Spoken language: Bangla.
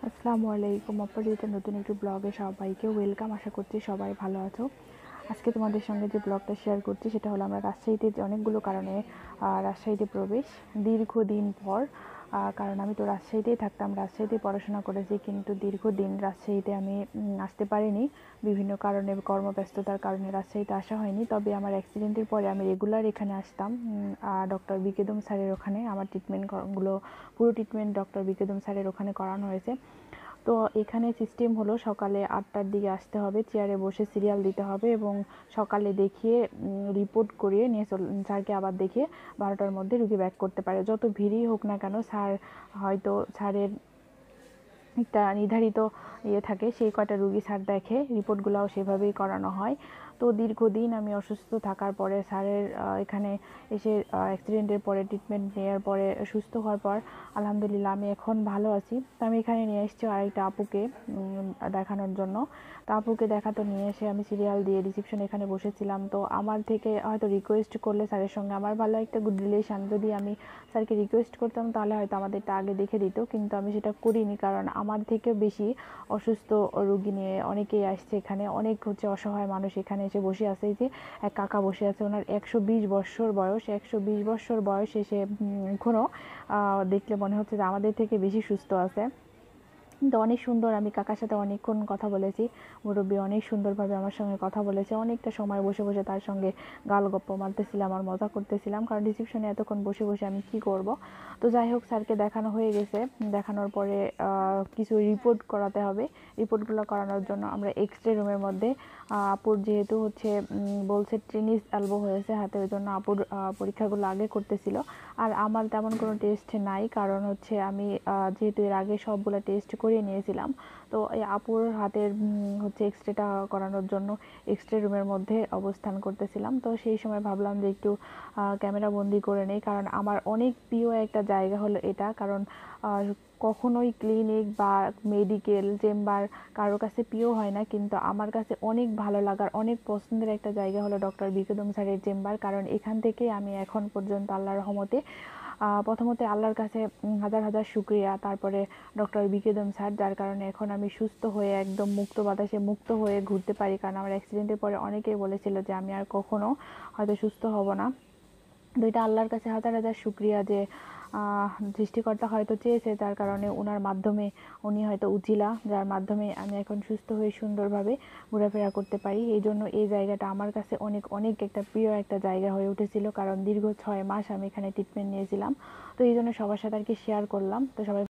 আসসালামু আলাইকুম অপরাজিতা নতুন একটি ব্লগে সবাইকে ওয়েলকাম। আশা করছি সবাই ভালো আছো। আজকে তোমাদের সঙ্গে যে ব্লগটা শেয়ার করছি সেটা হলো আমরা রাজশাহীতে অনেকগুলো কারণে রাজশাহীতে প্রবেশ দীর্ঘদিন পর। কারণ আমি তো রাজশাহীতেই থাকতাম, রাজশাহীতেই পড়াশোনা করেছি, কিন্তু দীর্ঘদিন রাজশাহীতে আমি আসতে পারিনি। বিভিন্ন কারণে, কর্মব্যস্ততার কারণে রাজশাহীতে আসা হয়নি। তবে আমার অ্যাক্সিডেন্টের পরে আমি রেগুলার এখানে আসতাম। ডক্টর বিকেদম স্যারের ওখানে আমার ট্রিটমেন্টগুলো, পুরো ট্রিটমেন্ট ডক্টর বিকেদম স্যারের ওখানে করানো হয়েছে। তো এখানে সিস্টেম হলো সকালে 8টার দিকে আসতে হবে, চেয়ারে বসে সিরিয়াল দিতে হবে এবং সকালে দেখিয়ে রিপোর্ট করিয়ে নিয়ে স্যারকে আবার দেখিয়ে 12টার মধ্যে রুগী ব্যাক করতে পারে। যত ভিড়ই হোক না কেন, হয়তো স্যারের একটা নির্ধারিত থাকে, সেই কয়টা রুগী স্যার দেখে, রিপোর্টগুলোও সেভাবেই করানো হয়। তো দীর্ঘদিন আমি অসুস্থ থাকার পরে স্যারের এখানে এসে অ্যাক্সিডেন্টের পরে ট্রিটমেন্ট নেওয়ার পরে সুস্থ হওয়ার পর আলহামদুলিল্লাহ আমি এখন ভালো আছি। তো আমি এখানে নিয়ে এসেছি আরেকটা আপুকে দেখানোর জন্য। তো আপুকে দেখাতে নিয়ে এসে আমি সিরিয়াল দিয়ে রিসিপশনে এখানে বসেছিলাম। তো আমার থেকে হয়তো রিকোয়েস্ট করলে স্যারের সঙ্গে আমার ভালো একটা গুড রিলেশান, যদি আমি স্যারকে রিকোয়েস্ট করতাম তাহলে হয়তো আমাদেরটা আগে দেখে দিত, কিন্তু আমি সেটা করিনি। কারণ আমার থেকে বেশি অসুস্থ রুগী নিয়ে অনেকেই আসছে এখানে, অনেক অসহায় মানুষ এখানে এসে বসে আছে। এই যে এক কাকা বসে আছে, ওনার 120 বছর বয়স, 120 বছর বয়স এসে এখনও দেখলে মনে হচ্ছে যে আমাদের থেকে বেশি সুস্থ আছে। তো অনেক সুন্দর, আমি কাকার সাথে অনেকক্ষণ কথা বলেছি। মুরব্বী অনেক সুন্দরভাবে আমার সঙ্গে কথা বলেছে, অনেকটা সময় বসে বসে তার সঙ্গে গালগপ্প মারতেছিলাম আর মজা করতেছিলাম, কারণ রিসিপশনে এতক্ষণ বসে বসে আমি কি করব। তো যাই হোক, স্যারকে দেখানো হয়ে গেছে। দেখানোর পরে কিছু রিপোর্ট করাতে হবে। রিপোর্টগুলো করানোর জন্য আমরা এক্স রে রুমের মধ্যে, আপুর যেহেতু বলছে টেনিস এলবো হয়েছে হাতে, ওই জন্য আপুর পরীক্ষাগুলো আগে করতেছিল। আর আমার তেমন কোনো টেস্ট নাই, কারণ আমি যেহেতু এর আগে সবগুলো টেস্ট করিয়ে নিয়েছিলাম। তো এই আপুর হাতের এক্স রেটা করানোর জন্য এক্স রে রুমের মধ্যে অবস্থান করতেছিলাম। তো সেই সময় ভাবলাম যে একটু ক্যামেরা বন্দি করে নেই, কারণ আমার অনেক প্রিয় একটা জায়গা হলো এটা। কারণ কখনোই ক্লিনিক বা মেডিকেল চেম্বার কারোর কাছে প্রিয় হয় না, কিন্তু আমার কাছে অনেক ভালো লাগার, অনেক পছন্দের একটা জায়গা হলো ডক্টর বিকেদম স্যারের চেম্বার। কারণ এখান থেকে আমি এখন পর্যন্ত আল্লাহর রহমতে, প্রথমত আল্লাহর কাছে হাজার হাজার শুক্রিয়া, তারপরে ডক্টর বিকেদম স্যার, যার কারণে এখন আমি সুস্থ হয়ে একদম মুক্ত বাতাসে মুক্ত হয়ে ঘুরতে পারি। কারণ আমার অ্যাক্সিডেন্টের পরে অনেকেই বলেছিল যে আমি আর কখনো হয়তো সুস্থ হব না। তো এটা আল্লাহর কাছে হাজার হাজার শুক্রিয়া যে সৃষ্টিকর্তা হয়তো চেয়েছে, যার কারণে ওনার মাধ্যমে, উনি হয়তো উজিলা, যার মাধ্যমে আমি এখন সুস্থ হয়ে সুন্দরভাবে ঘোরাফেরা করতে পারি। এই জন্য এই জায়গাটা আমার কাছে অনেক অনেক একটা প্রিয় একটা জায়গা হয়ে উঠেছিল, কারণ দীর্ঘ 6 মাস আমি এখানে ট্রিটমেন্ট নিয়েছিলাম। তো এই জন্য সবার সাথে আর কি শেয়ার করলাম। তো সবাই